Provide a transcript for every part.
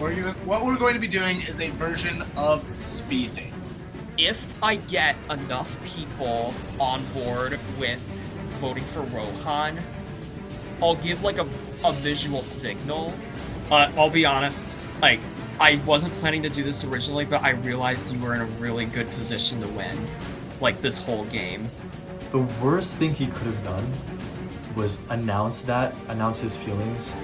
What we're going to be doing is a version of speed dating. If I get enough people on board with voting for Rohan, I'll give like a visual signal. I'll be honest, like, I wasn't planning to do this originally, but I realized you were in a really good position to win, like, this whole game. The worst thing he could have done was announce his feelings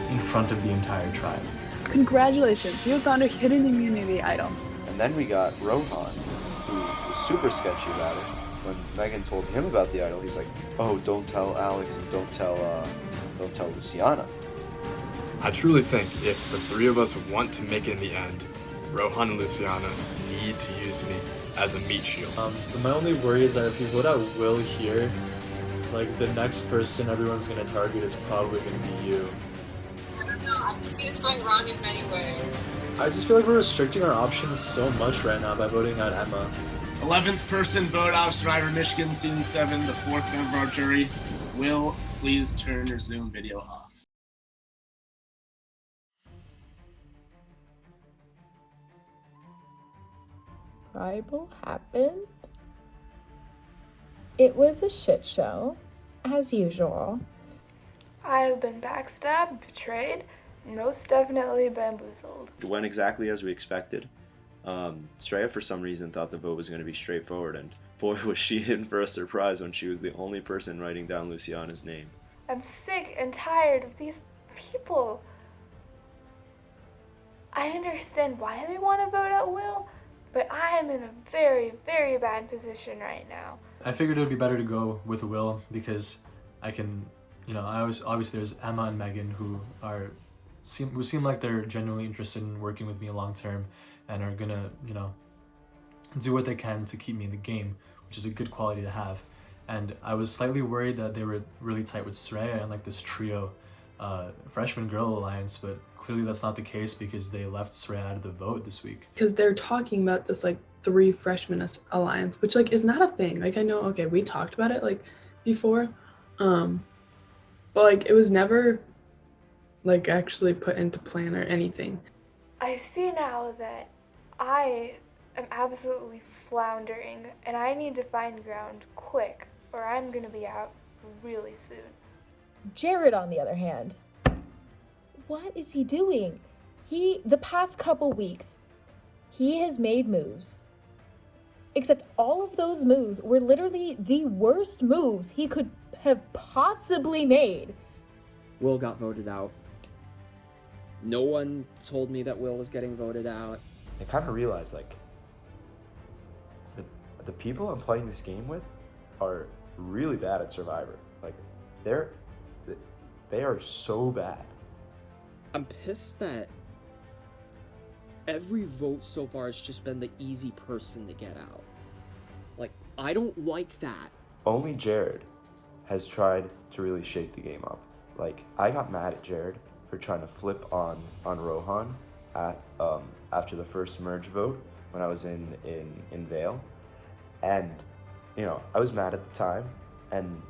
in front of the entire tribe. Congratulations, you found a hidden immunity item. And then we got Rohan, who was super sketchy about it. When Megan told him about the idol, he's like, "Oh, don't tell Alex and don't tell Luciana." I truly think if the three of us want to make it in the end, Rohan and Luciana need to use me as a meat shield. But my only worry is that if you vote out Will here, like, the next person everyone's gonna target is probably gonna be you. I don't know, I think it's going wrong in many ways. I just feel like we're restricting our options so much right now by voting out Emma. 11th person vote out of Survivor Michigan Season 7, the 4th member of our jury. Will, please turn your Zoom video off. Tribal happened. It was a shit show, as usual. I have been backstabbed, betrayed, most definitely bamboozled. It went exactly as we expected. Shreya, for some reason, thought the vote was going to be straightforward, and boy, was she in for a surprise when she was the only person writing down Luciana's name. I'm sick and tired of these people. I understand why they want to vote out Will, but I am in a very, very bad position right now. I figured it would be better to go with Will because I can, obviously there's Emma and Megan who seem like they're genuinely interested in working with me long term and are gonna, do what they can to keep me in the game, which is a good quality to have. And I was slightly worried that they were really tight with Shreya and like this trio freshman girl alliance, but clearly that's not the case because they left Shreya out of the vote this week. Because they're talking about this like 3 freshmen alliance, which like is not a thing. Like I know, okay, we talked about it like before, but like it was never like actually put into plan or anything. I see now that I am absolutely floundering and I need to find ground quick or I'm gonna be out really soon. Jared, on the other hand, what is he doing? The past couple weeks, he has made moves. Except all of those moves were literally the worst moves he could have possibly made. Will got voted out. No one told me that Will was getting voted out. I kind of realized, like, the people I'm playing this game with are really bad at Survivor. Like, they are so bad. I'm pissed that every vote so far has just been the easy person to get out. Like, I don't like that. Only Jared has tried to really shake the game up. Like, I got mad at Jared for trying to flip on Rohan at after the first merge vote when I was in Vale. And, I was mad at the time, and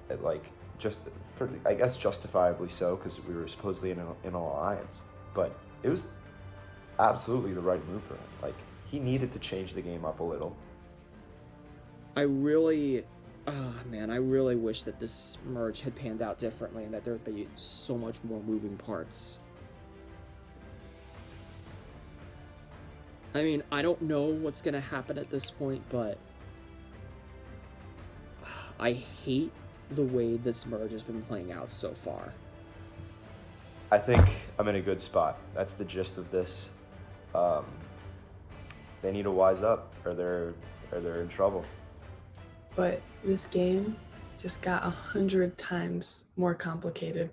it, like, just for, I guess justifiably so, because we were supposedly in an alliance. But it was absolutely the right move for him. Like, he needed to change the game up a little. I really wish that this merge had panned out differently and that there would be so much more moving parts. I mean, I don't know what's gonna happen at this point, but I hate the way this merge has been playing out so far. I think I'm in a good spot. That's the gist of this. They need to wise up, or they're in trouble. But this game just got 100 times more complicated.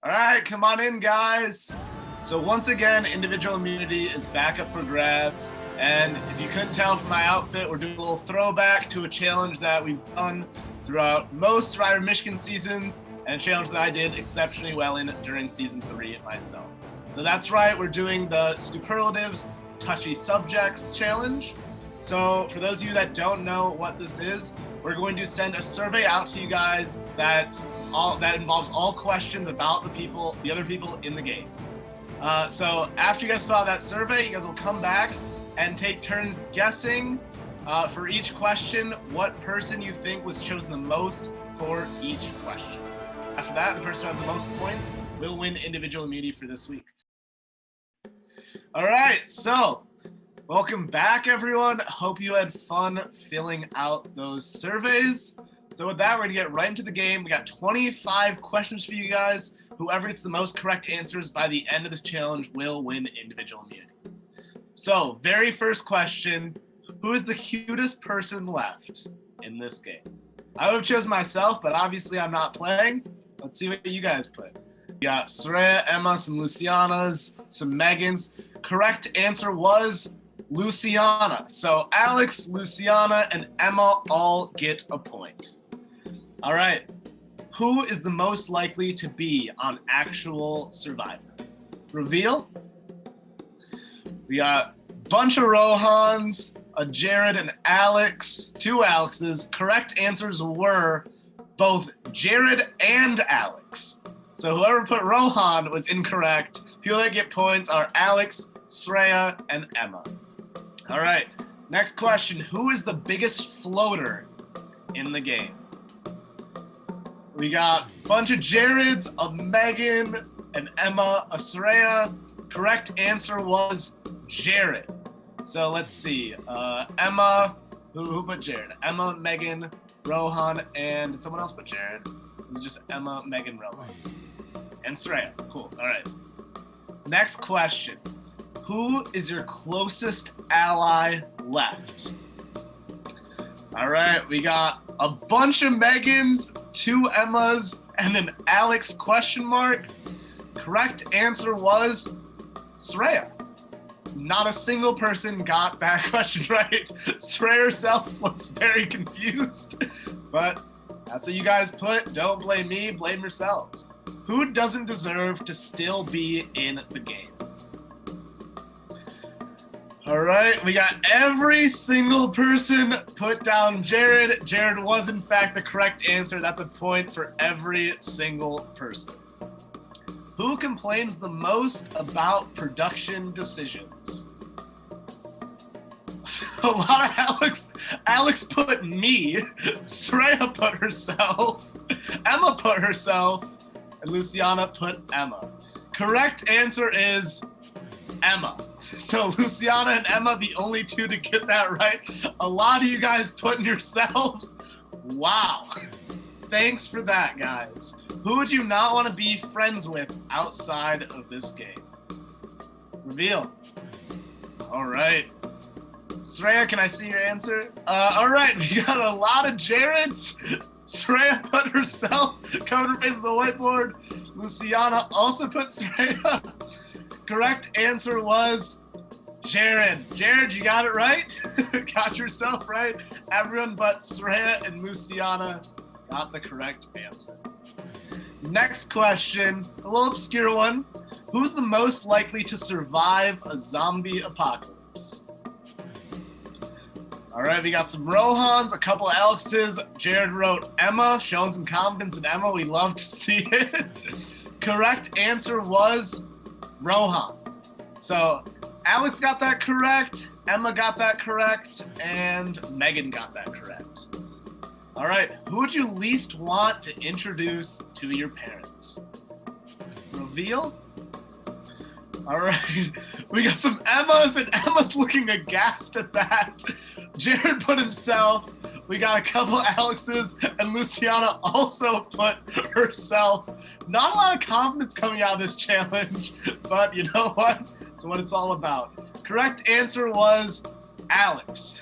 All right, come on in, guys. So once again, individual immunity is back up for grabs. And if you couldn't tell from my outfit, we're doing a little throwback to a challenge that we've done throughout most Survivor Michigan seasons, and a challenge that I did exceptionally well in during season 3 myself. So that's right, we're doing the Superlatives Touchy Subjects Challenge. So for those of you that don't know what this is, we're going to send a survey out to you guys that involves all questions about the other people in the game. So after you guys fill out that survey, you guys will come back and take turns guessing for each question what person you think was chosen the most for each question. After that, the person who has the most points will win individual immunity for this week. All right, so welcome back, everyone. Hope you had fun filling out those surveys. So with that, we're gonna get right into the game. We got 25 questions for you guys. Whoever gets the most correct answers by the end of this challenge will win individual immunity. So, very first question, who is the cutest person left in this game? I would have chosen myself, but obviously I'm not playing. Let's see what you guys put. We got Soraya, Emma, some Lucianas, some Megans. Correct answer was Luciana. So Alex, Luciana, and Emma all get a point. All right, who is the most likely to be on actual Survivor? Reveal? We got a bunch of Rohans, a Jared and Alex, 2 Alexes. Correct answers were both Jared and Alex. So whoever put Rohan was incorrect. People that get points are Alex, Sreya, and Emma. All right, next question. Who is the biggest floater in the game? We got a bunch of Jareds, a Megan, an Emma, a Sreya. Correct answer was Jared. So let's see. Emma, who put Jared? Emma, Megan, Rohan, and did someone else put Jared? It was just Emma, Megan, Rohan. And Sreya. Cool. All right. Next question. Who is your closest ally left? All right. We got a bunch of Megans, 2 Emmas, and an Alex question mark. Correct answer was Sreya. Not a single person got that question right. Sreya herself looks very confused, but that's what you guys put. Don't blame me, blame yourselves. Who doesn't deserve to still be in the game? All right, we got every single person put down Jared. Jared was in fact the correct answer. That's a point for every single person. Who complains the most about production decisions? A lot of Alex put me, Sreya put herself, Emma put herself, and Luciana put Emma. Correct answer is Emma. So Luciana and Emma, the only 2 to get that right. A lot of you guys putting yourselves. Wow. Thanks for that, guys. Who would you not want to be friends with outside of this game? Reveal. All right. Sreya, can I see your answer? All right, we got a lot of Jareds. Sreya put herself, covered her face with the whiteboard. Luciana also put Sreya. Correct answer was Jared. Jared, you got it right. Got yourself right. Everyone but Sreya and Luciana got the correct answer. Next question, a little obscure one. Who's the most likely to survive a zombie apocalypse? All right, we got some Rohans, a couple Alexes. Jared wrote Emma, showing some confidence in Emma. We love to see it. Correct answer was Rohan. So Alex got that correct, Emma got that correct, and Megan got that correct. All right, who would you least want to introduce to your parents? Reveal? All right, we got some Emmas, and Emma's looking aghast at that. Jared put himself. We got a couple Alexes, and Luciana also put herself. Not a lot of confidence coming out of this challenge, but you know what? It's what it's all about. Correct answer was Alex.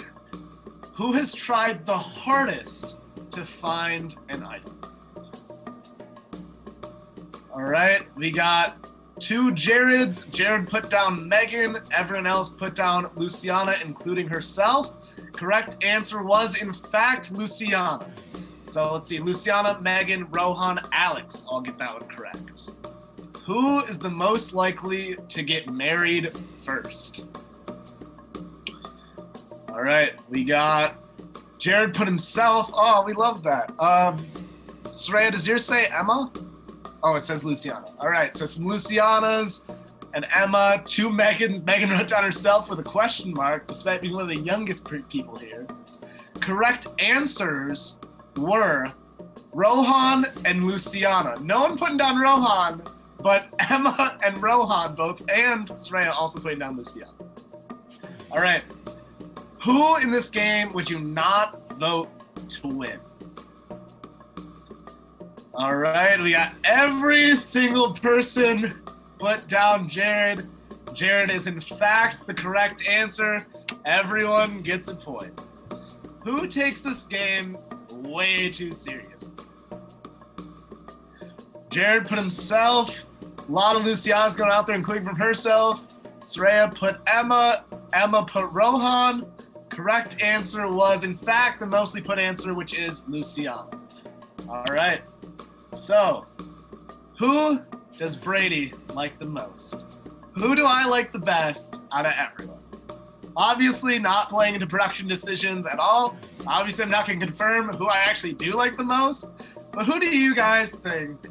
Who has tried the hardest to find an item? All right, we got 2 Jareds. Jared put down Megan. Everyone else put down Luciana, including herself. Correct answer was, in fact, Luciana. So let's see, Luciana, Megan, Rohan, Alex. I'll get that one correct. Who is the most likely to get married first? All right, we got Jared put himself. Oh, we love that. Soraya, does yours say Emma? Oh, it says Luciana. All right, so some Lucianas and Emma, 2 Megans. Megan wrote down herself with a question mark, despite being one of the youngest people here. Correct answers were Rohan and Luciana. No one putting down Rohan, but Emma and Rohan both, and Soraya also putting down Luciana. All right. Who in this game would you not vote to win? All right, we got every single person put down Jared. Jared is in fact the correct answer. Everyone gets a point. Who takes this game way too serious? Jared put himself. A lot of Luciana's going out there, including from herself. Soraya put Emma. Emma put Rohan. Correct answer was, in fact, the mostly put answer, which is Luciana. All right. So, who does Brady like the most? Who do I like the best out of everyone? Obviously, not playing into production decisions at all. Obviously, I'm not going to confirm who I actually do like the most. But who do you guys think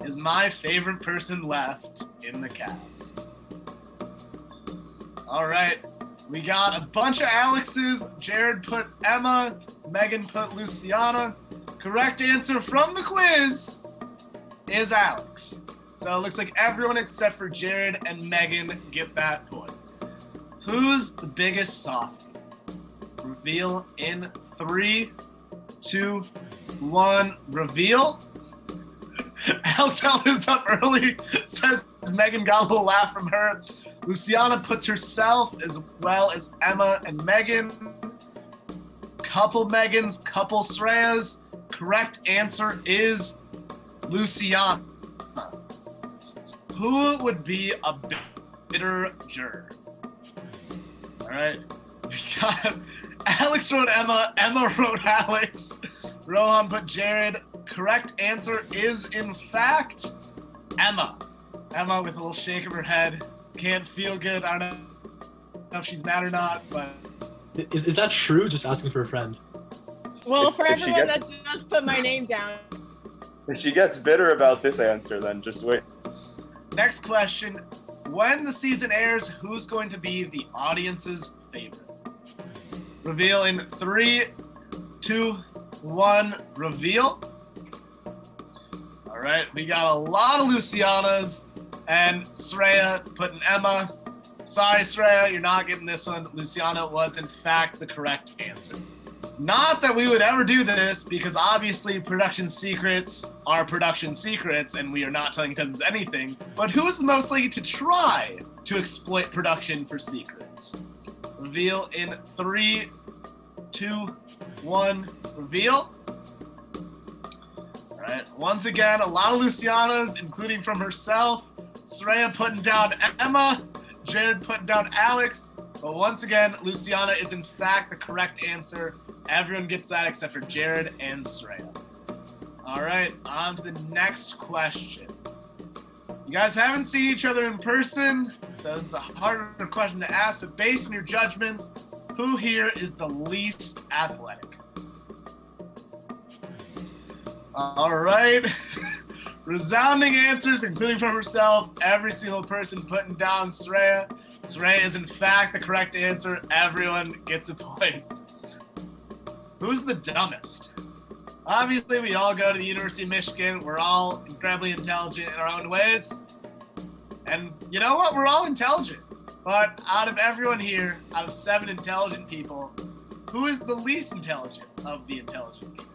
is my favorite person left in the cast? All right. We got a bunch of Alexes. Jared put Emma. Megan put Luciana. Correct answer from the quiz is Alex. So it looks like everyone except for Jared and Megan get that point. Who's the biggest softie? Reveal in 3, 2, 1. Reveal. Alex held this up early. Says Megan got a little laugh from her. Luciana puts herself as well as Emma and Megan. Couple Megans, couple Sorayas. Correct answer is Luciana. Who would be a bitter juror? All right. We got Alex wrote Emma. Emma wrote Alex. Rohan put Jared. Correct answer is, in fact, Emma. Emma with a little shake of her head. Can't feel good. I don't know if she's mad or not, but... Is that true? Just asking for a friend. Well, for if she everyone gets- that just put my name down. If she gets bitter about this answer, then just wait. Next question. When the season airs, who's going to be the audience's favorite? Reveal in 3, 2, 1. Reveal. All right, we got a lot of Lucianas and Soraya putting Emma. Sorry, Soraya, you're not getting this one. Luciana was, in fact, the correct answer. Not that we would ever do this, because obviously production secrets are production secrets, and we are not telling cousins anything, but who is most likely to try to exploit production for secrets? Reveal in 3, 2, 1. Reveal. All right, once again, a lot of Lucianas, including from herself. Soraya putting down Emma. Jared putting down Alex. But once again, Luciana is in fact the correct answer. Everyone gets that except for Jared and Soraya. All right, on to the next question. You guys haven't seen each other in person, so this is a harder question to ask, but based on your judgments, who here is the least athletic? All right. Resounding answers, including from herself. Every single person putting down Soraya. Soraya is in fact the correct answer. Everyone gets a point. Who's the dumbest? Obviously, we all go to the University of Michigan. We're all incredibly intelligent in our own ways. And you know what? We're all intelligent. But out of everyone here, out of 7 intelligent people, who is the least intelligent of the intelligent people?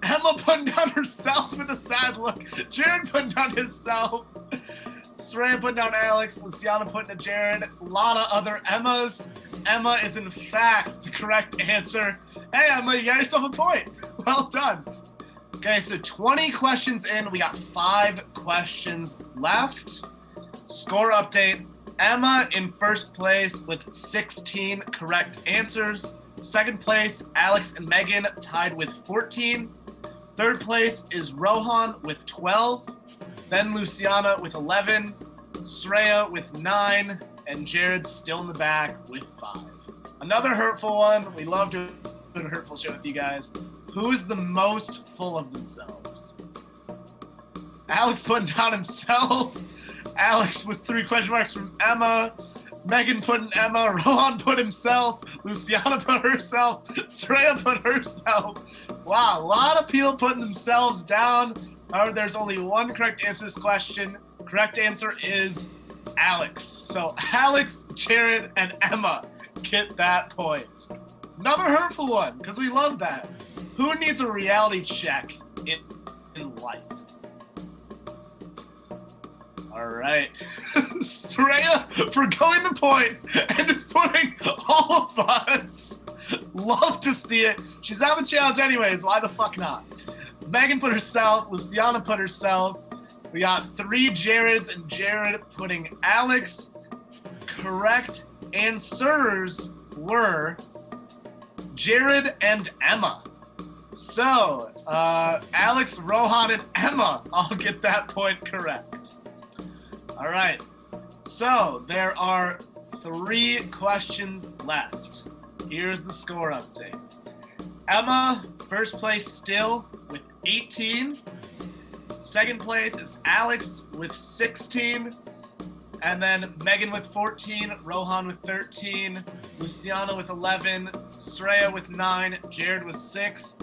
Emma putting down herself with a sad look. Jared putting down himself. Soraya putting down Alex. Luciana putting down Jared. A lot of other Emmas. Emma is in fact the correct answer. Hey Emma, you got yourself a point. Well done. Okay, so 20 questions in. We got 5 questions left. Score update. Emma in first place with 16 correct answers. Second place, Alex and Megan tied with 14. Third place is Rohan with 12. Then Luciana with 11. Sreya with 9. And Jared still in the back with 5. Another hurtful one. We love doing a hurtful show with you guys. Who is the most full of themselves? Alex putting down himself. Alex with 3 question marks from Emma. Megan putting Emma. Rohan put himself. Luciana put herself. Sreya put herself. Wow, a lot of people putting themselves down. However, there's only one correct answer to this question. Correct answer is Alex. So Alex, Jared, and Emma get that point. Another hurtful one, because we love that. Who needs a reality check in life? All right. Sreya for going the point and is putting all of us. Love to see it. She's out of the challenge anyways. Why the fuck not? Megan put herself. Luciana put herself. We got 3 Jareds and Jared putting Alex. Correct answers were Jared and Emma. So, Alex, Rohan, and Emma all get that point correct. All right. So, there are 3 questions left. Here's the score update. Emma, first place still with 18. Second place is Alex with 16. And then Megan with 14, Rohan with 13, Luciana with 11, Sreya with 9, Jared with 6.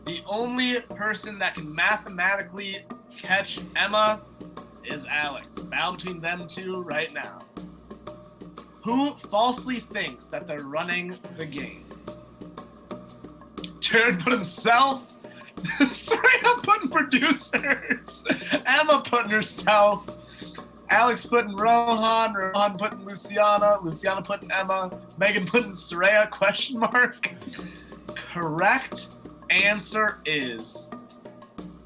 The only person that can mathematically catch Emma is Alex. Battle between them two right now. Who falsely thinks that they're running the game? Jared put himself. Sreya putting producers. Emma putting herself. Alex putting Rohan. Rohan putting Luciana. Luciana putting Emma. Megan putting Sreya, question mark. Correct answer is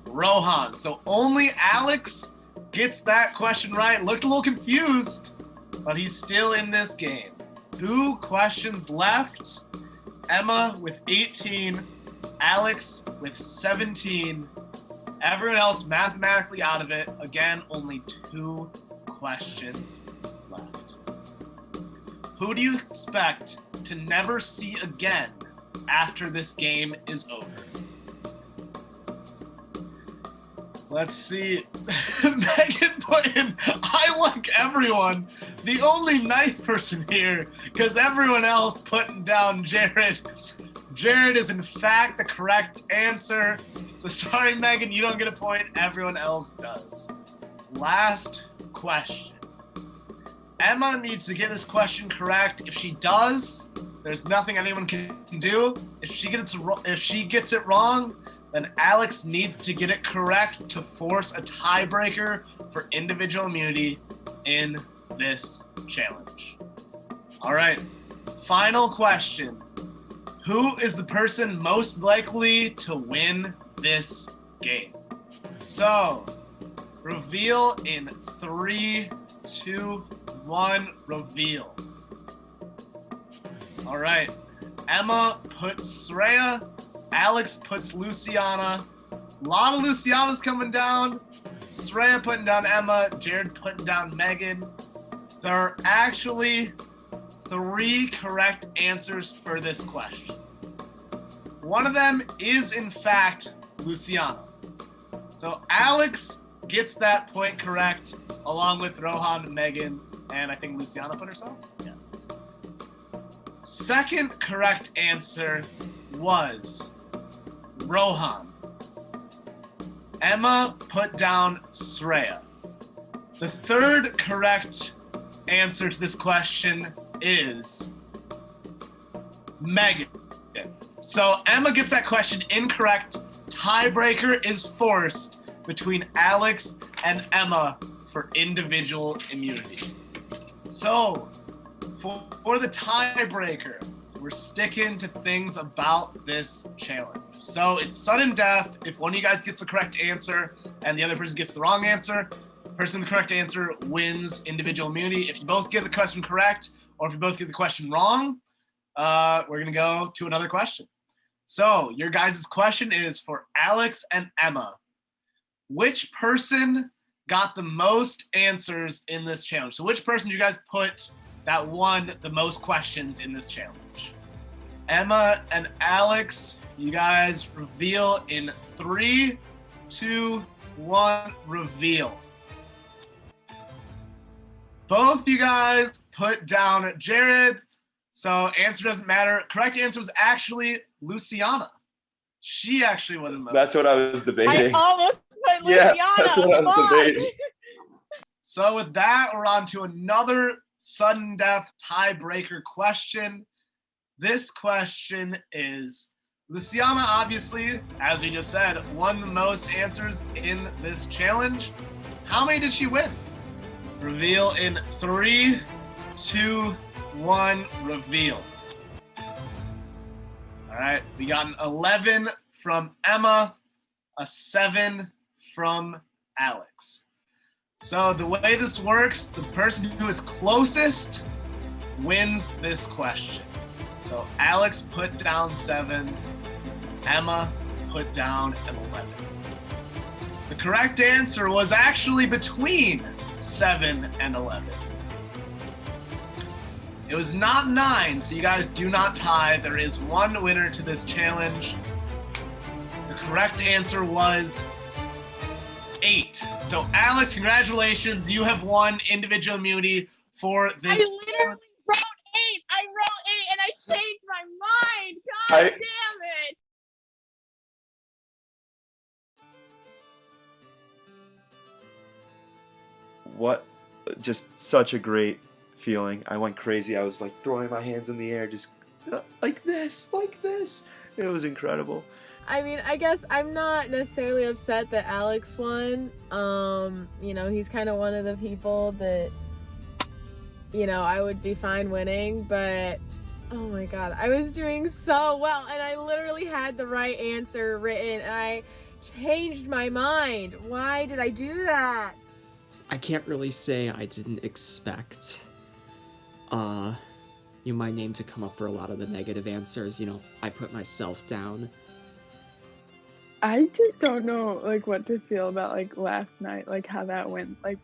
Rohan. So only Alex gets that question right. Looked a little confused, but he's still in this game. 2 questions left. Emma with 18, Alex with 17. Everyone else mathematically out of it. Again, only 2 questions left. Who do you expect to never see again after this game is over? Let's see. Megan put in, I like everyone. The only nice person here, because everyone else putting down Jared. Jared is in fact the correct answer. So sorry, Megan, you don't get a point. Everyone else does. Last question. Emma needs to get this question correct. If she does, there's nothing anyone can do. If she gets it wrong, then Alex needs to get it correct to force a tiebreaker for individual immunity in this challenge. All right, final question. Who is the person most likely to win this game? So, reveal in 3, 2, 1, reveal. All right, Emma puts Sreya, Alex puts Luciana. A lot of Luciana's coming down. Sreya putting down Emma. Jared putting down Megan. There are actually 3 correct answers for this question. One of them is, in fact, Luciana. So Alex gets that point correct, along with Rohan and Megan, and I think Luciana put herself? Yeah. Second correct answer was Rohan. Emma put down Sreya. The third correct answer to this question is Megan. So Emma gets that question incorrect. Tiebreaker is forced between Alex and Emma for individual immunity. So for the tiebreaker, we're sticking to things about this challenge. So it's sudden death. If one of you guys gets the correct answer and the other person gets the wrong answer, the person with the correct answer wins individual immunity. If you both get the question correct, or if you both get the question wrong, we're gonna go to another question. So your guys' question is for Alex and Emma. Which person got the most answers in this challenge? So which person did you guys put that won the most questions in this challenge? Emma and Alex, you guys reveal in 3, 2, 1, reveal. Both you guys put down Jared, so answer doesn't matter. Correct answer was actually Luciana. She actually won the most. That's what I was debating. I almost put Luciana. Yeah, that's what I was Fuck. debating. So with that, we're on to another sudden death tiebreaker question. This question is, Luciana, obviously, as we just said, won the most answers in this challenge. How many did she win? Reveal in 3, 2, 1, reveal. All right, we got an 11 from Emma, a 7 from Alex. So the way this works, the person who is closest wins this question. So Alex put down 7, Emma put down an 11. The correct answer was actually between 7 and 11. It was not 9, so you guys do not tie. There is one winner to this challenge. The correct answer was 8. So Alex, congratulations. You have won individual immunity for this. I literally wrote 8. I wrote 8 and I changed my mind. God damn it. What, just such a great feeling. I went crazy. I was like throwing my hands in the air, just like this. It was incredible. I mean, I guess I'm not necessarily upset that Alex won. You know, he's kind of one of the people that, you know, I would be fine winning, but oh my god, I was doing so well and I literally had the right answer written and I changed my mind. Why did I do that? I can't really say I didn't expect my name to come up for a lot of the negative answers. You know, I put myself down. I just don't know like what to feel about like last night, like how that went. Like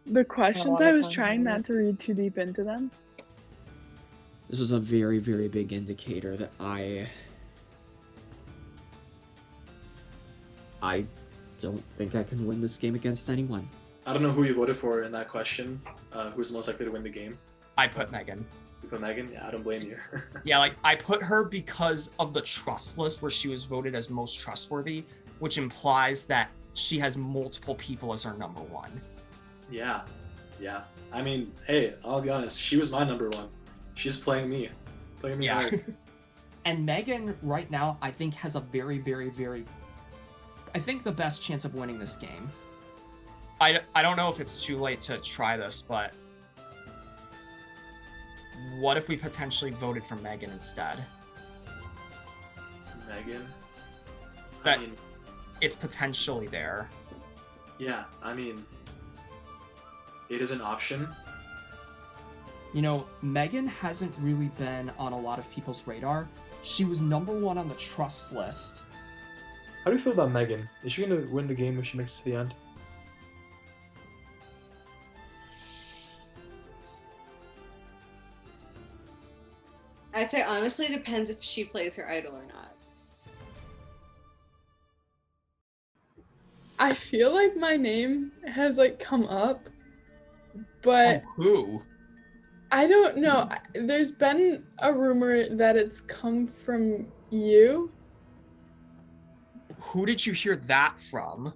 the questions, I was trying not to read too deep into them. This was a very, very big indicator that I don't think I can win this game against anyone. I don't know who you voted for in that question. Who's most likely to win the game? I put Megan. You put Megan? Yeah, I don't blame you. Yeah, like, I put her because of the trust list where she was voted as most trustworthy, which implies that she has multiple people as her number 1. Yeah. I mean, hey, I'll be honest. She was my number 1. She's playing me. Yeah. Hard. And Megan, right now, I think has a very, very, very... I think the best chance of winning this game. I don't know if it's too late to try this, but... what if we potentially voted for Megan instead? Megan? That it's potentially there. Yeah, I mean, it is an option. You know, Megan hasn't really been on a lot of people's radar. She was number 1 on the trust list. How do you feel about Megan? Is she gonna win the game if she makes it to the end? I'd say honestly it depends if she plays her idol or not. I feel like my name has like come up, but Who? I don't know. There's been a rumor that it's come from you. Who did you hear that from?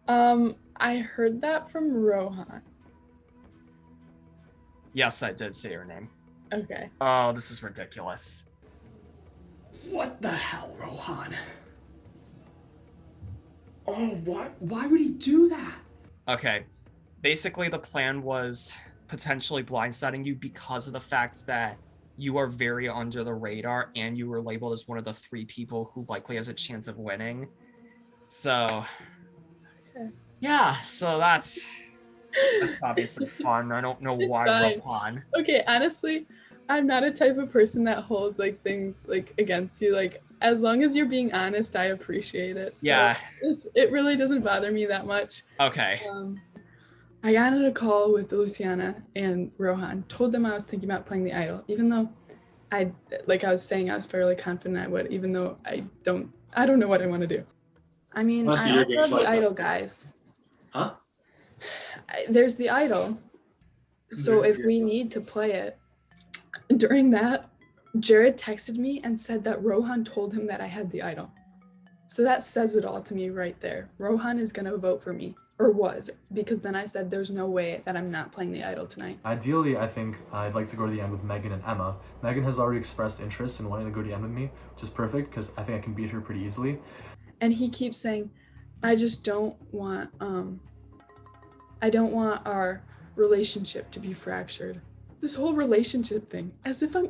I heard that from Rohan. Yes, I did say her name. Okay. Oh, this is ridiculous. What the hell, Rohan? Oh, why would he do that? Okay, basically the plan was potentially blindsiding you because of the fact that you are very under the radar, and you were labeled as one of the 3 people who likely has a chance of winning. So, yeah, so that's obviously fun. I don't know It's why fine. Rohan. Okay, honestly, I'm not a type of person that holds like things like against you. Like as long as you're being honest, I appreciate it. So Yeah. it really doesn't bother me that much. Okay. I got on a call with Luciana and Rohan, told them I was thinking about playing the idol, even though I was saying I was fairly confident I would, even though I don't know what I want to do. I mean, I also have the idol, guys. Huh? There's the idol. So if we need to play it, during that, Jared texted me and said that Rohan told him that I had the idol. So that says it all to me right there. Rohan is gonna vote for me, or was, because then I said there's no way that I'm not playing the idol tonight. Ideally, I think I'd like to go to the end with Megan and Emma. Megan has already expressed interest in wanting to go to the end with me, which is perfect because I think I can beat her pretty easily. And he keeps saying, I just don't want our relationship to be fractured. This whole relationship thing, as if I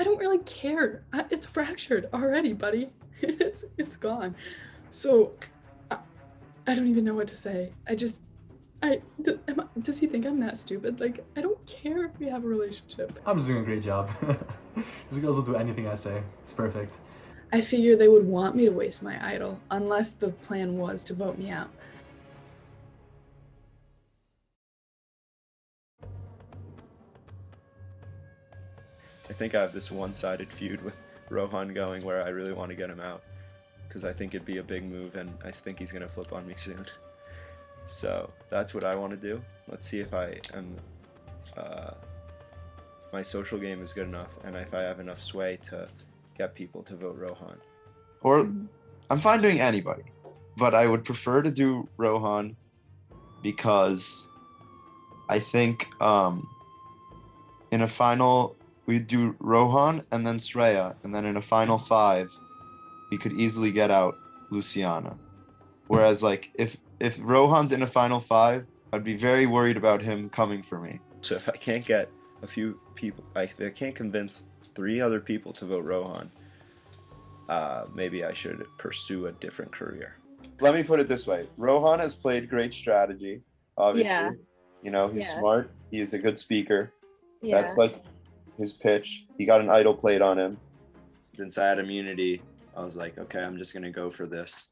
don't really care. It's fractured already, buddy. It's gone. So I don't even know what to say. Does he think I'm that stupid? Like, I don't care if we have a relationship. I'm just doing a great job. These girls will do anything I say. It's perfect. I figure they would want me to waste my idol, unless the plan was to vote me out. I think I have this one-sided feud with Rohan going where I really want to get him out because I think it'd be a big move and I think he's going to flip on me soon. So that's what I want to do. Let's see if I am, if my social game is good enough and if I have enough sway to get people to vote Rohan. Or I'm fine doing anybody, but I would prefer to do Rohan because I think in a final we'd do Rohan and then Sreya, and then in a final 5 we could easily get out Luciana. Whereas like if Rohan's in a final 5, I'd be very worried about him coming for me. So if I can't get a few people, I can't convince 3 other people to vote Rohan, maybe I should pursue a different career. Let me put it this way. Rohan has played great strategy, obviously. Yeah. You know, he's smart. He's a good speaker. Yeah. That's like his pitch. He got an idol played on him. Since I had immunity, I was like, okay, I'm just going to go for this.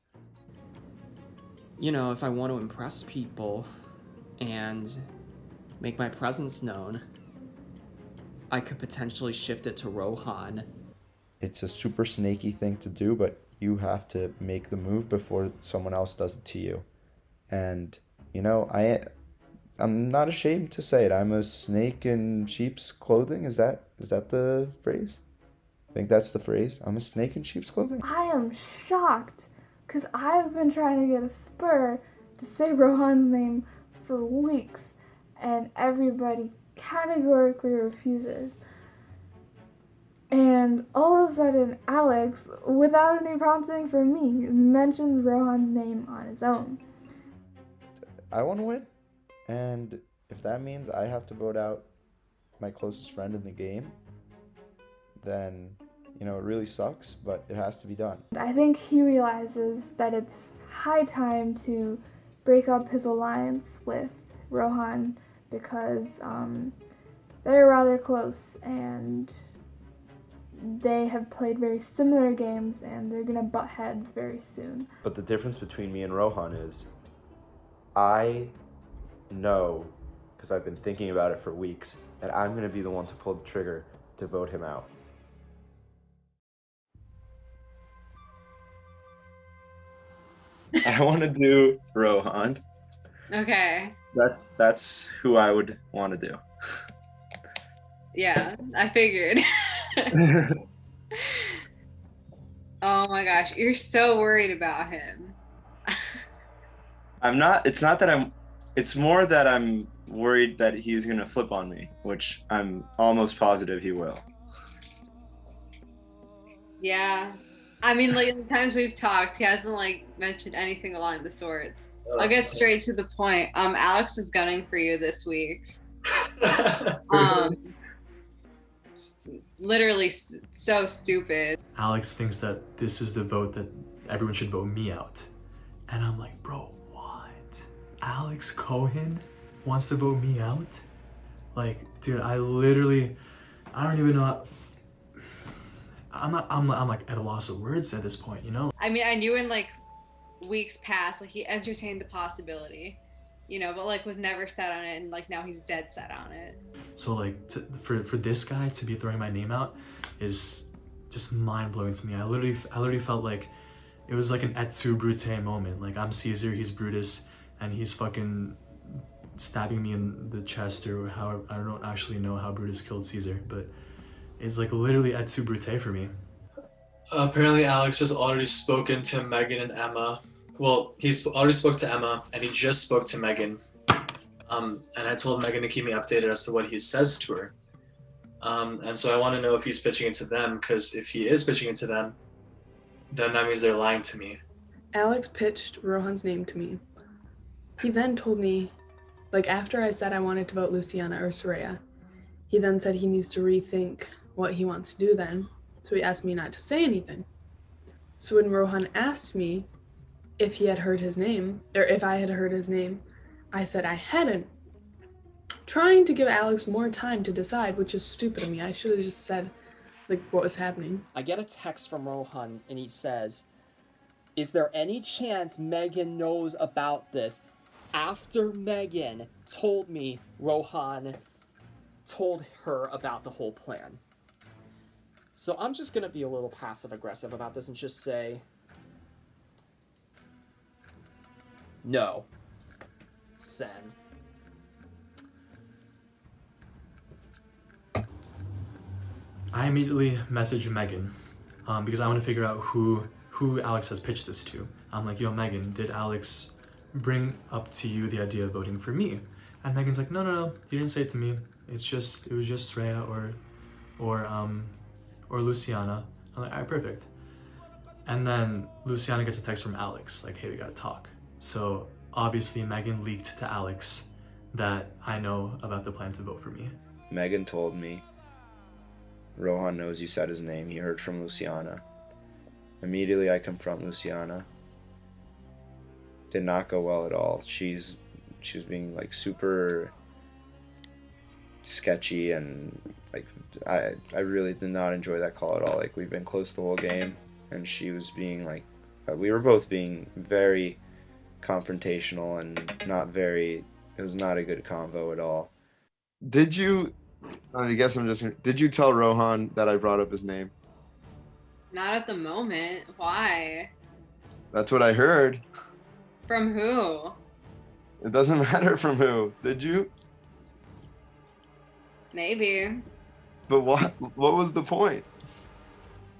You know, if I want to impress people and make my presence known, I could potentially shift it to Rohan. It's a super snaky thing to do, but you have to make the move before someone else does it to you. And, you know, I'm not ashamed to say it. I'm a snake in sheep's clothing. Is that the phrase? I think that's the phrase. I'm a snake in sheep's clothing. I am shocked, because I've been trying to get a spur to say Rohan's name for weeks, and everybody categorically refuses. And all of a sudden, Alex, without any prompting from me, mentions Rohan's name on his own. I want to win. And if that means I have to vote out my closest friend in the game, then, you know, it really sucks, but it has to be done. I think he realizes that it's high time to break up his alliance with Rohan because they're rather close and they have played very similar games and they're gonna butt heads very soon. But the difference between me and Rohan is I know, because I've been thinking about it for weeks, that I'm going to be the one to pull the trigger to vote him out. I want to do Rohan. Okay. That's who I would want to do. Yeah, I figured. Oh my gosh, you're so worried about him. I'm not, it's more that I'm worried that he's going to flip on me, which I'm almost positive he will. Yeah. I mean, like, the times we've talked, he hasn't, like, mentioned anything along the sorts. I'll get straight to the point. Alex is gunning for you this week. literally so stupid. Alex thinks that this is the vote that everyone should vote me out. And I'm like, bro, what? Alex Cohen wants to vote me out? Like, dude, I don't even know. I'm like at a loss of words at this point, you know? I mean, I knew in like weeks past, like he entertained the possibility, you know, but like was never set on it, and like now he's dead set on it. So like for this guy to be throwing my name out is just mind blowing to me. I literally felt like it was like an et tu Brute moment. Like I'm Caesar, he's Brutus, and he's fucking stabbing me in the chest, or how I don't actually know how Brutus killed Caesar, but it's like literally et tu Brute for me. Apparently Alex has already spoken to Megan and Emma. Well, he's already spoke to Emma, and he just spoke to Megan. And I told Megan to keep me updated as to what he says to her. And so I want to know if he's pitching it to them, because if he is pitching it to them, then that means they're lying to me. Alex pitched Rohan's name to me. He then told me, like after I said I wanted to vote Luciana or Soraya, he then said he needs to rethink what he wants to do then. So he asked me not to say anything. So when Rohan asked me if he had heard his name, or if I had heard his name, I said I hadn't. Trying to give Alex more time to decide, which is stupid of me. I should have just said like what was happening. I get a text from Rohan and he says, "Is there any chance Megan knows about this?" After Megan told me Rohan told her about the whole plan. So I'm just gonna be a little passive aggressive about this and just say, no. Send. I immediately messaged Megan because I want to figure out who Alex has pitched this to. I'm like, yo, Megan, did Alex bring up to you the idea of voting for me? And Megan's like, no, he didn't say it to me. It was just Soraya or Luciana. I'm like, all right, perfect. And then Luciana gets a text from Alex, like, hey, we gotta talk. So obviously Megan leaked to Alex that I know about the plan to vote for me. Megan told me, Rohan knows you said his name. He heard from Luciana. Immediately I confront Luciana. Did not go well at all. She was being like super sketchy, and like I really did not enjoy that call at all. Like we've been close the whole game, and she was being like, we were both being very confrontational and it was not a good convo at all. Did you tell Rohan that I brought up his name? Not at the moment. Why? That's what I heard. From who? It doesn't matter from who. Did you? Maybe. But what was the point?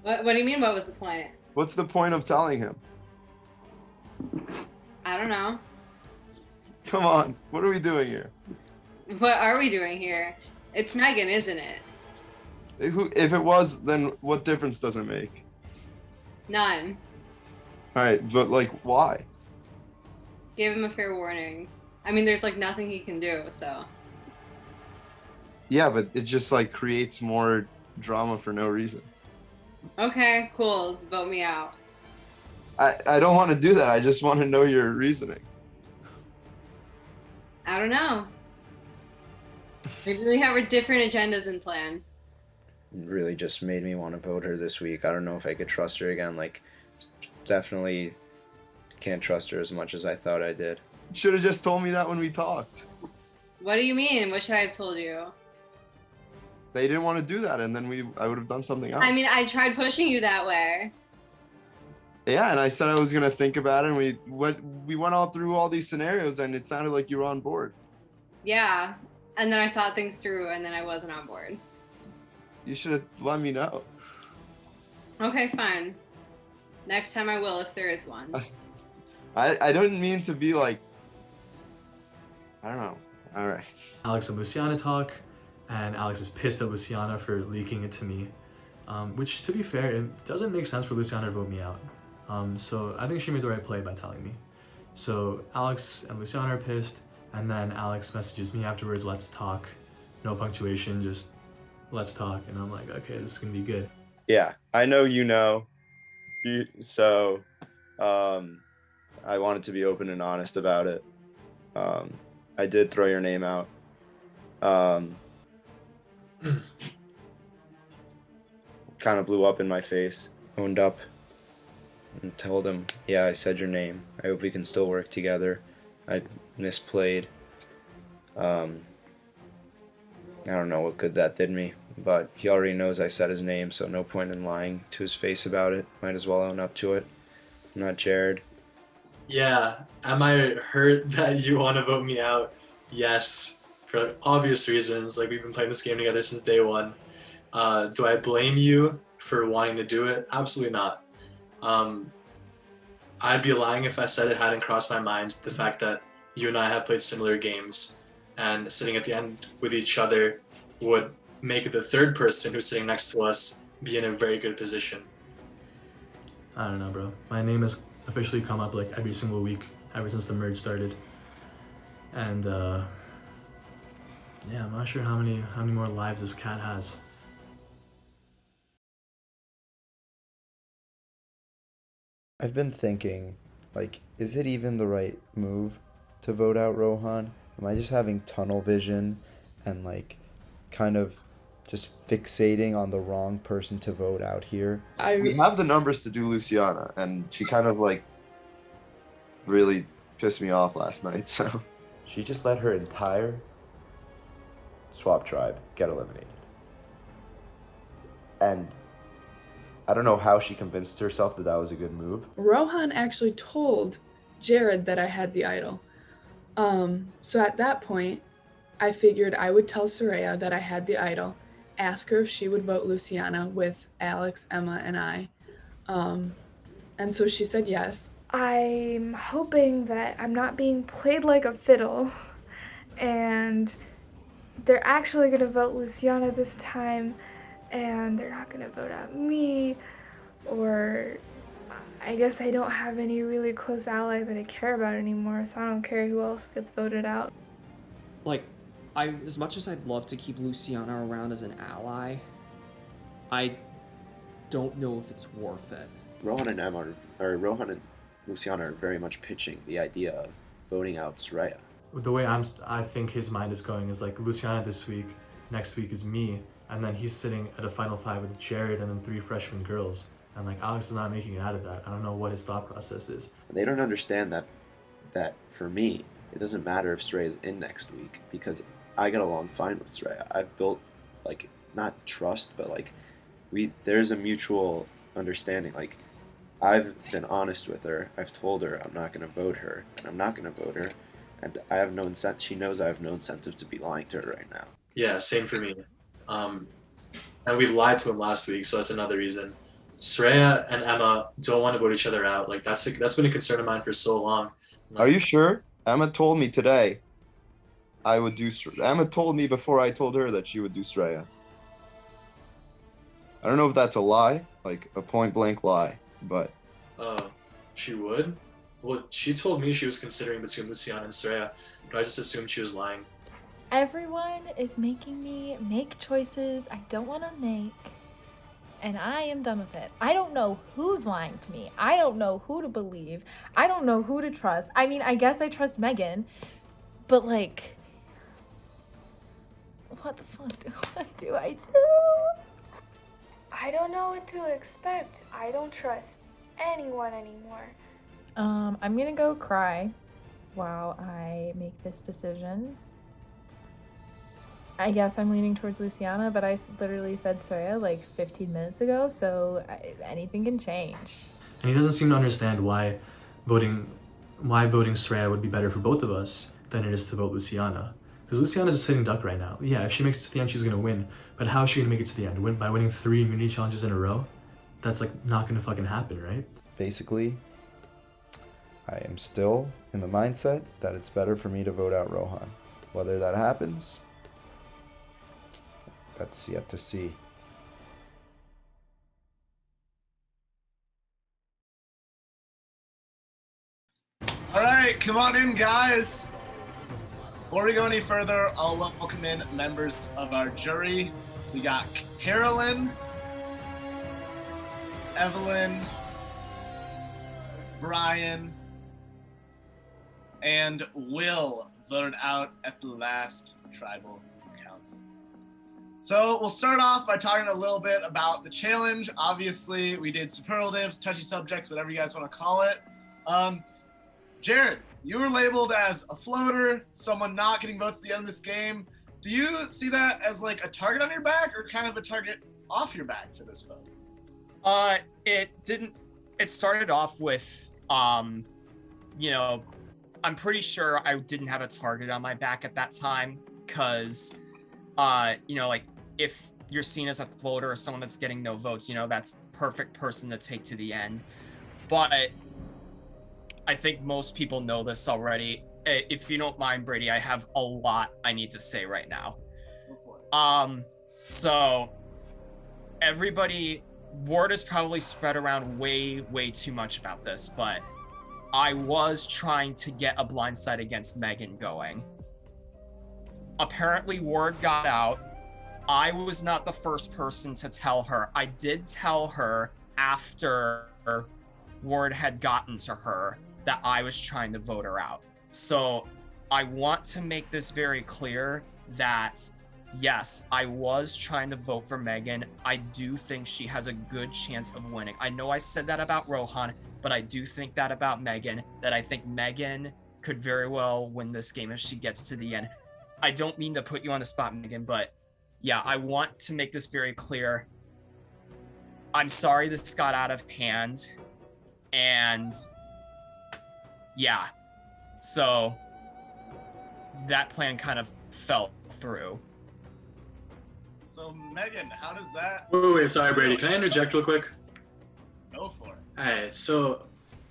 What do you mean, what was the point? What's the point of telling him? I don't know. Come on, what are we doing here? What are we doing here? It's Megan, isn't it? If it was, then what difference does it make? None. Alright, but like, why? Give him a fair warning. I mean, there's like nothing he can do, so. Yeah, but it just like creates more drama for no reason. Okay, cool. Vote me out. I don't want to do that. I just want to know your reasoning. I don't know. Maybe we have our different agendas in plan. It really just made me want to vote her this week. I don't know if I could trust her again. Like, definitely can't trust her as much as I thought I did. Should have just told me that when we talked. What do you mean? What should I have told you? They didn't want to do that, and then I would have done something else. I mean, I tried pushing you that way. Yeah, and I said I was gonna think about it, and we went all through all these scenarios, and it sounded like you were on board. Yeah, and then I thought things through, and then I wasn't on board. You should have let me know. Okay, fine. Next time I will, if there is one. I don't mean to be like, I don't know. All right. Alex and Luciana talk, and Alex is pissed at Luciana for leaking it to me, which, to be fair, it doesn't make sense for Luciana to vote me out. So I think she made the right play by telling me. So Alex and Luciana are pissed, and then Alex messages me afterwards, let's talk. No punctuation, just let's talk. And I'm like, okay, this is gonna be good. Yeah, I know you know. So I wanted to be open and honest about it. I did throw your name out. Kind of blew up in my face. Owned up and told him, yeah, I said your name. I hope we can still work together. I misplayed. I don't know what good that did me, but he already knows I said his name, so no point in lying to his face about it. Might as well own up to it. I'm not Jared. Yeah, am I hurt that you want to vote me out? Yes, for obvious reasons. Like, we've been playing this game together since day one. Do I blame you for wanting to do it? Absolutely not. I'd be lying if I said it hadn't crossed my mind, the fact that you and I have played similar games, and sitting at the end with each other would make the third person who's sitting next to us be in a very good position. I don't know, bro. My name has officially come up like every single week ever since the merge started. And yeah, I'm not sure how many more lives this cat has. I've been thinking, like, is it even the right move to vote out Rohan? Am I just having tunnel vision and, like, kind of just fixating on the wrong person to vote out here? We have the numbers to do Luciana, and she kind of, like, really pissed me off last night, so. She just let her entire swap tribe get eliminated. And I don't know how she convinced herself that that was a good move. Rohan actually told Jared that I had the idol. So at that point, I figured I would tell Soraya that I had the idol, ask her if she would vote Luciana with Alex, Emma, and I. And so she said yes. I'm hoping that I'm not being played like a fiddle and they're actually going to vote Luciana this time and they're not going to vote out me, or I guess I don't have any really close ally that I care about anymore, so I don't care who else gets voted out. Like, as much as I'd love to keep Luciana around as an ally, I don't know if it's worth it. Rohan and Luciana are very much pitching the idea of voting out Soraya. The way I think his mind is going is like Luciana this week, next week is me, and then he's sitting at a final five with Jared and then 3 freshman girls. And like Alex is not making it out of that. I don't know what his thought process is. They don't understand that for me, it doesn't matter if Soraya's in next week because I get along fine with Soraya. I've built, like, not trust, but like there's a mutual understanding. Like, I've been honest with her. I've told her I'm not going to vote her, and I'm not going to vote her. And I have no incentive. She knows I have no incentive to be lying to her right now. Yeah, same for me. And we lied to him last week, so that's another reason. Soraya and Emma don't want to vote each other out. Like, that's been a concern of mine for so long. Are you sure? Emma told me today I would do. Emma told me before I told her that she would do Soraya. I don't know if that's a lie, like a point blank lie, but. She would? Well, she told me she was considering between Luciana and Soraya, but I just assumed she was lying. Everyone is making me make choices I don't want to make, and I am done with it. I don't know who's lying to me. I don't know who to believe. I don't know who to trust. I mean, I guess I trust Megan, but like, what the fuck what do I do? I don't know what to expect. I don't trust anyone anymore. I'm gonna go cry while I make this decision. I guess I'm leaning towards Luciana, but I literally said Soraya like 15 minutes ago, so anything can change. And he doesn't seem to understand why voting Soraya would be better for both of us than it is to vote Luciana. Because Luciana's a sitting duck right now. Yeah, if she makes it to the end, she's gonna win. But how is she gonna make it to the end? By winning 3 immunity challenges in a row? That's like not gonna fucking happen, right? Basically, I am still in the mindset that it's better for me to vote out Rohan. Whether that happens, that's yet to see. All right, come on in, guys. Before we go any further, I'll welcome in members of our jury. We got Carolyn, Evelyn, Brian, and Will voted out at the last tribal council. So we'll start off by talking a little bit about the challenge. Obviously, we did superlatives, touchy subjects, whatever you guys want to call it. Jared, you were labeled as a floater, someone not getting votes at the end of this game. Do you see that as like a target on your back or kind of a target off your back for this vote? It started off with, you know, I'm pretty sure I didn't have a target on my back at that time because, you know, like if you're seen as a floater or someone that's getting no votes, you know, that's perfect person to take to the end. But I think most people know this already. If you don't mind, Brady, I have a lot I need to say right now. So everybody, word is probably spread around way too much about this, but I was trying to get a blindside against Megan going. Apparently word got out. I was not the first person to tell her. I did tell her after word had gotten to her that I was trying to vote her out. So I want to make this very clear that yes, I was trying to vote for Megan. I do think she has a good chance of winning. I know I said that about Rohan, but I do think that about Megan, that I think Megan could very well win this game if she gets to the end. I don't mean to put you on the spot, Megan, but yeah, I want to make this very clear. I'm sorry this got out of hand, and yeah, so that plan kind of fell through. So Megan, how does that... Wait, sorry, Brady. Can I interject real quick? Go for it. Alright, so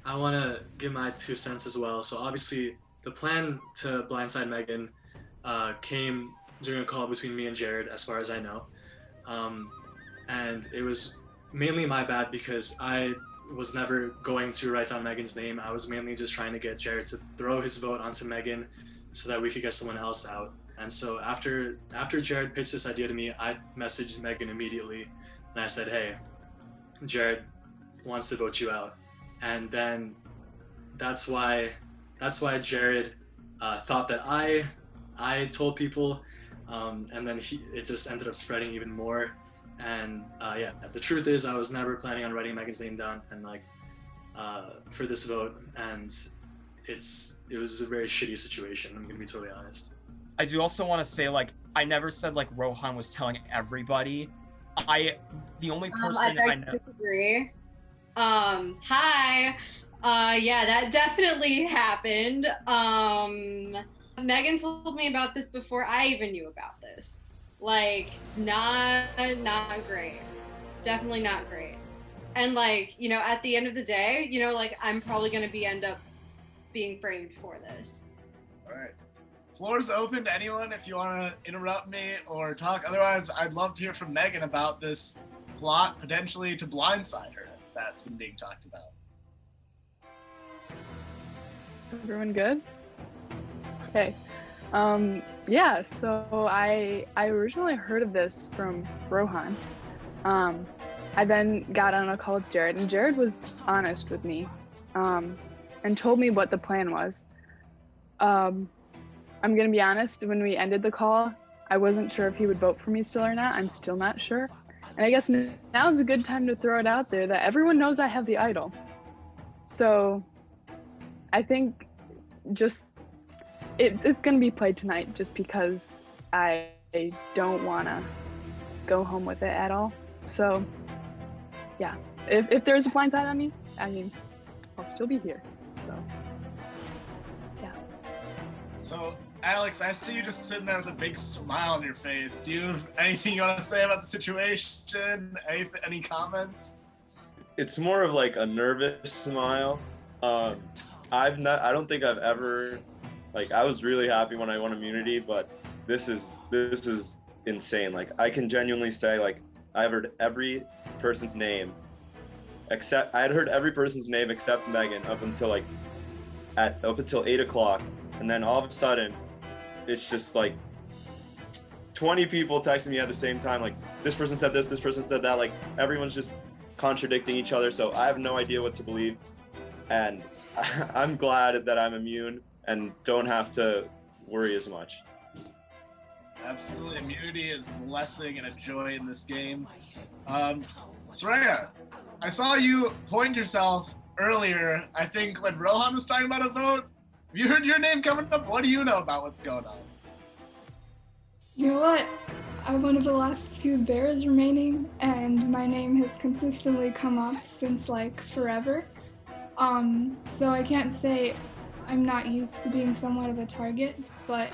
I want to give my 2 cents as well. So obviously, the plan to blindside Megan came during a call between me and Jared, as far as I know. And it was mainly my bad because I was never going to write down Megan's name. I was mainly just trying to get Jared to throw his vote onto Megan so that we could get someone else out. And so after Jared pitched this idea to me, I messaged Megan immediately and I said, hey, Jared wants to vote you out. And then that's why Jared thought that I told people, and then it just ended up spreading even more. And yeah, the truth is I was never planning on writing Megan's name down and like for this vote, and it was a very shitty situation. I'm gonna be totally honest. I do also want to say, like, I never said like Rohan was telling everybody. The only person I disagree. Hi. Yeah, that definitely happened. Megan told me about this before I even knew about this. Like, not great. Definitely not great. And like, you know, at the end of the day, you know, like I'm probably gonna end up being framed for this. All right. Floor's open to anyone if you want to interrupt me or talk. Otherwise, I'd love to hear from Megan about this plot potentially to blindside her that's been being talked about. Everyone good? Okay. Yeah, so I originally heard of this from Rohan. I then got on a call with Jared, and Jared was honest with me and told me what the plan was. I'm gonna be honest, when we ended the call, I wasn't sure if he would vote for me still or not. I'm still not sure. And I guess now is a good time to throw it out there that everyone knows I have the idol. So I think just it's gonna be played tonight just because I don't wanna go home with it at all. So yeah, if there's a blindside on me, I mean, I'll still be here. So yeah. So Alex, I see you just sitting there with a big smile on your face. Do you have anything you want to say about the situation? Any comments? It's more of like a nervous smile. I don't think I've ever, like, I was really happy when I won immunity, but this is insane. Like, I can genuinely say, like, I've heard every person's name except Megan up until 8 o'clock, and then all of a sudden it's just like 20 people texting me at the same time, like, this person said this person said that. Like, everyone's just contradicting each other, so I have no idea what to believe. And I'm glad that I'm immune and don't have to worry as much. Absolutely, immunity is a blessing and a joy in this game. Soraya, I saw you point yourself earlier, I think when Rohan was talking about a vote. Have you heard your name coming up? What do you know about what's going on? You know what? I'm one of the last 2 bears remaining, and my name has consistently come up since like forever. So I can't say I'm not used to being somewhat of a target, but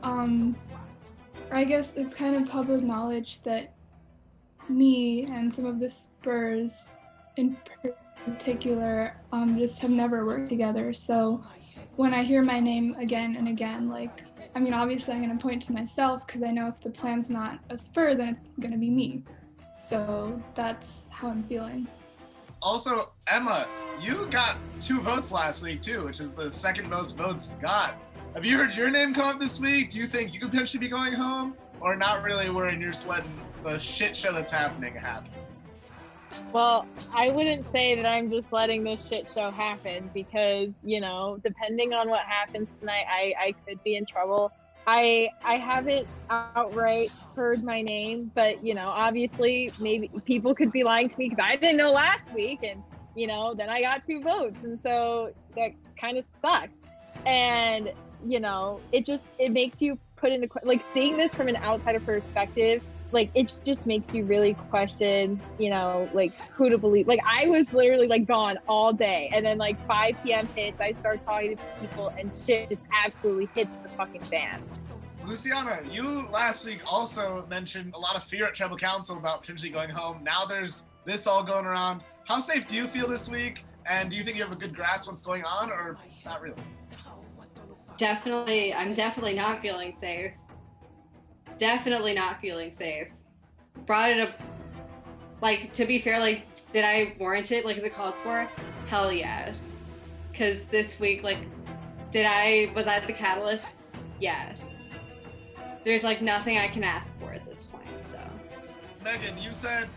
I guess it's kind of public knowledge that me and some of the Spurs in particular just have never worked together. So when I hear my name again and again, like, I mean, obviously I'm going to point to myself because I know if the plan's not a Spur, then it's going to be me. So that's how I'm feeling. Also, Emma, you got 2 votes last week too, which is the second most votes got. Have you heard your name come up this week? Do you think you could potentially be going home? Or not really worrying, you're just letting the shit show that's happening happen? Well, I wouldn't say that I'm just letting this shit show happen because, you know, depending on what happens tonight, I could be in trouble. I haven't outright heard my name, but, you know, obviously maybe people could be lying to me because I didn't know last week, and, you know, then I got 2 votes, and so that kind of sucks. And, you know, it makes you put into, like, seeing this from an outsider perspective, like, it just makes you really question, you know, like, who to believe. Like, I was literally, like, gone all day, and then, like, 5 p.m. hits, I start talking to people, and shit just absolutely hits the fucking fan. Luciana, you last week also mentioned a lot of fear at Tribal Council about potentially going home. Now there's this all going around. How safe do you feel this week? And do you think you have a good grasp what's going on, or not really? I'm definitely not feeling safe. Definitely not feeling safe. Brought it up, like, to be fair, like, did I warrant it? Like, is it called for? Hell yes. Because this week, like, was I the catalyst? Yes. There's, like, nothing I can ask for at this point, so. Megan, you said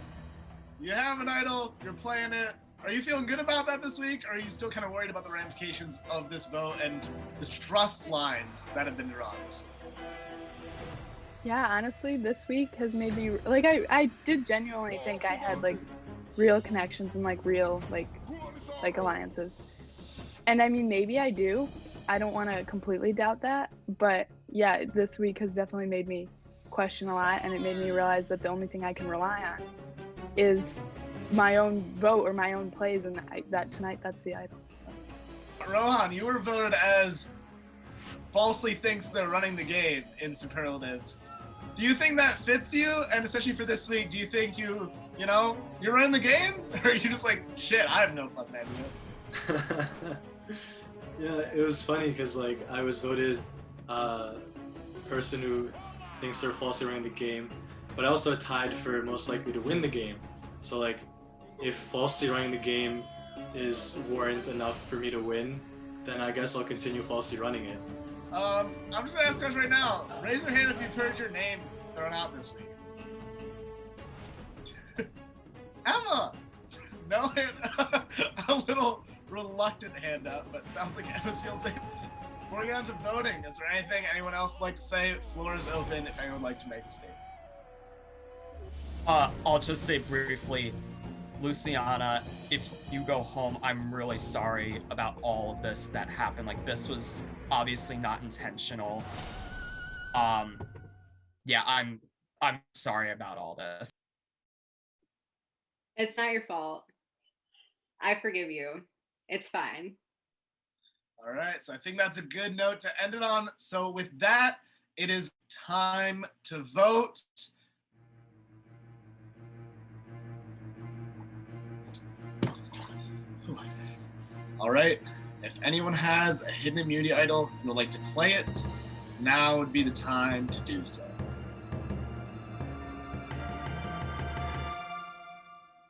you have an idol, you're playing it. Are you feeling good about that this week, or are you still kind of worried about the ramifications of this vote and the trust lines that have been drawn this week? Yeah, honestly, this week has made me, like, I did genuinely think I had, like, real connections and, like, real, like alliances. And I mean, maybe I do. I don't want to completely doubt that. But yeah, this week has definitely made me question a lot, and it made me realize that the only thing I can rely on is my own vote or my own plays, and that tonight, that's the idol. So. Rohan, you were voted as falsely thinks they're running the game in Superlatives. Do you think that fits you? And especially for this week, do you think you're running the game? Or are you just like, shit, I have no fucking idea? Yeah, it was funny because, like, I was voted person who thinks they're falsely running the game, but I also tied for most likely to win the game. So, like, if falsely running the game is warrant enough for me to win, then I guess I'll continue falsely running it. I'm just gonna ask guys right now. Raise your hand if you've heard your name thrown out this week. Emma! No hand. A little reluctant hand up, but sounds like Emma's feeling safe. Before we get on to voting, is there anything anyone else would like to say? Floor is open if anyone would like to make a statement. I'll just say briefly, Luciana, if you go home, I'm really sorry about all of this that happened. Like, this was obviously not intentional. Yeah, I'm sorry about all this. It's not your fault. I forgive you. It's fine. All right, so I think that's a good note to end it on. So with that, it is time to vote. All right, if anyone has a hidden immunity idol and would like to play it, now would be the time to do so.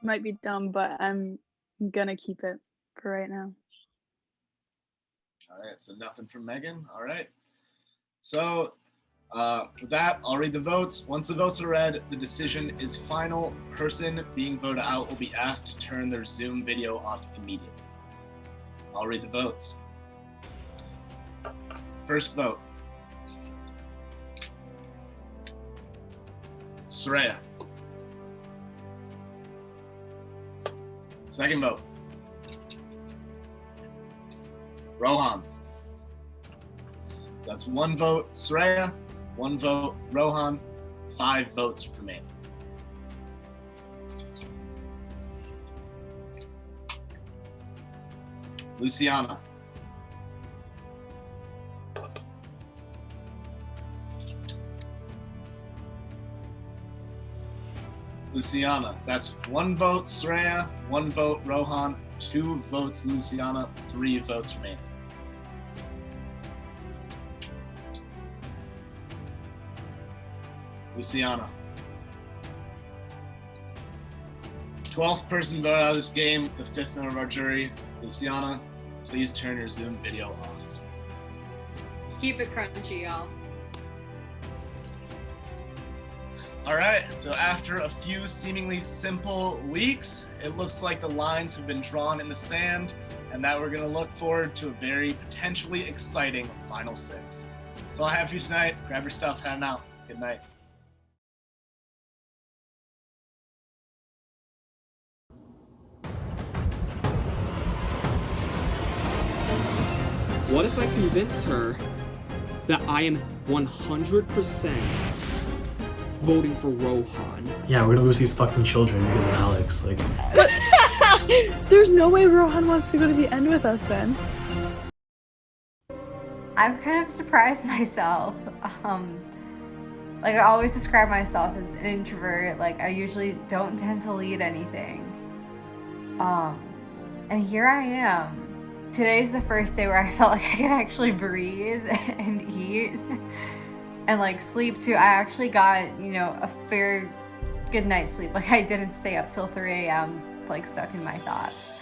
Might be dumb, but I'm gonna keep it for right now. All right, so nothing from Megan. All right. So With that, I'll read the votes. Once the votes are read, the decision is final. Person being voted out will be asked to turn their Zoom video off immediately. I'll read the votes. First vote. Soraya. Second vote. Rohan. So that's 1 vote Soraya, 1 vote Rohan, 5 votes remain. Luciana. Luciana. That's 1 vote Soraya, 1 vote Rohan, 2 votes Luciana, 3 votes remaining. Luciana. 12th person voted out of this game, the 5th member of our jury. Luciana, please turn your Zoom video off. Keep it crunchy, y'all. All right, so after a few seemingly simple weeks, it looks like the lines have been drawn in the sand and that we're gonna look forward to a very potentially exciting Final 6. That's all I have for you tonight. Grab your stuff, heading out. Good night. What if I convince her that I am 100% voting for Rohan? Yeah, we're gonna lose these fucking children because of Alex. Like, There's no way Rohan wants to go to the end with us then. I've kind of surprised myself. Like, I always describe myself as an introvert. Like, I usually don't tend to lead anything. And here I am. Today's the first day where I felt like I could actually breathe and eat and like sleep too. I actually got, a fair good night's sleep. Like, I didn't stay up till 3 a.m. like stuck in my thoughts.